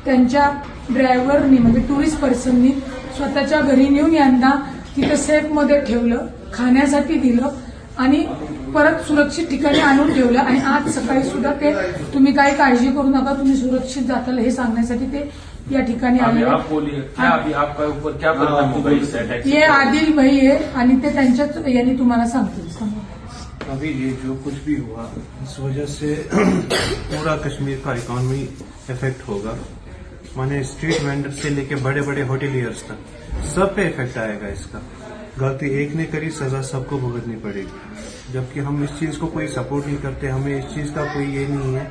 त्यांच्या ड्रायव्हरनी म्हणजे टुरिस्ट पर्सननी स्वतःच्या घरी नेऊन यांना तिथं सेफमध्ये ठेवलं, खाण्यासाठी दिलं आणि परत सुरक्षित ठिकाणी आणून ठेवलं. आणि आज सकाळी सुद्धा ते तुम्ही काही काळजी करू नका, तुम्ही सुरक्षित जाताल हे सांगण्यासाठी ते या ठिकाणी आले. हे आदिल भाई आहे आणि ते त्यांच्याच यांनी तुम्हाला सांगतील. अभी ये जो कुछ भी हुआ इस वजह से पूरा कश्मीर का इकोनॉमी इफेक्ट होगा. माने स्ट्रीट वेंडर से लेके बड़े बड़े होटलियर्स तक सब पे इफेक्ट आएगा इसका. गलती एक ने करी, सजा सबको भुगतनी पड़ेगी. जबकि हम इस चीज को कोई सपोर्ट नहीं करते, हमें इस चीज का कोई ये नहीं है.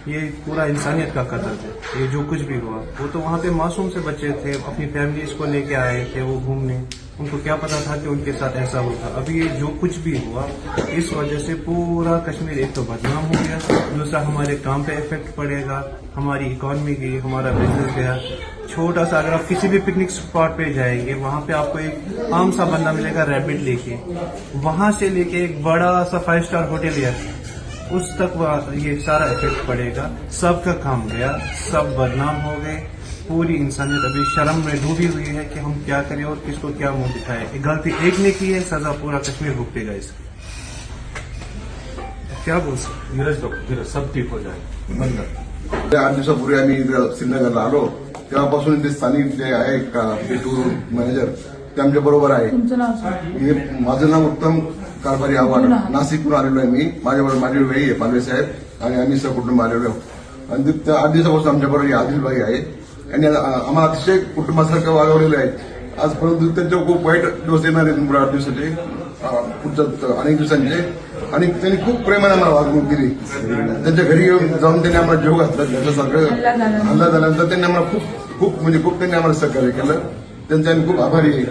ये पूरा इंसानियत का कत्ल है. ये जो कुछ भी हुआ वो तो वहाँ पे मासूम से बच्चे थे, अपनी फैमिलीज को लेके आए थे वो घूमने. उनको क्या पता था कि उनके साथ ऐसा होगा. अभी ये जो कुछ भी हुआ इस वजह से पूरा कश्मीर एक तो बदनाम हो गया, दूसरा हमारे काम पे इफेक्ट पड़ेगा, हमारी इकोनॉमी गई, हमारा बिजनेस गया. छोटा सा अगर आप किसी भी पिकनिक स्पॉट पे जाएंगे वहां पे आपको एक आम सा बंदा मिलेगा रैपिड लेके, वहां से लेके एक बड़ा सा 5 स्टार होटल है उस तक ये सारा इफेक्ट पड़ेगा. सबका काम गया, सब बदनाम हो गए. पूरी इंसानियत अभी शर्म में डूबी हुई है कि हम क्या करें और किसको क्या मुंह दिखाए. गलती एक ने की है, सजा पूरा कश्मीर भुगतेगा इसकी. क्या बोल सकते सब ठीक हो जाए. 8 दिवसापूर्वी आम्ही श्रीनगरला आलो तेव्हापासून ते स्थानिक जे आहे टूर मॅनेजर ते आमच्या बरोबर आहे. तुमचं नाव सांगा. माझं नाव उत्तम कारभारी आव्हाड, नाशिकहून आलेलो आहे मी. माझ्याबरोबर माझे वेळी आहे पालवे साहेब आणि आम्ही सहकुटुंब आलेलो आहोत. आणि 8 दिवसापासून आमच्याबरोबर आदिलबाई आहे. यांनी आम्हाला अतिशय कुटुंबासारखं वागवलेलं आहे. आज परंतु त्यांच्या खूप वाईट दिवस येणार आहेत पुढे 8 दिवसाचे, पुढच्या अनेक दिवसांचे. आणि त्यांनी खूप प्रेमाने आम्हाला वागणूक दिली. त्यांच्या घरी जाऊन त्यांनी आम्हाला जेव घातला, त्याच्यासारखं हल्ला झाल्यानंतर त्यांनी आम्हाला खूप त्यांनी आम्हाला सहकार्य केलं. त्यांचे आम्ही खूप आभारी आहे.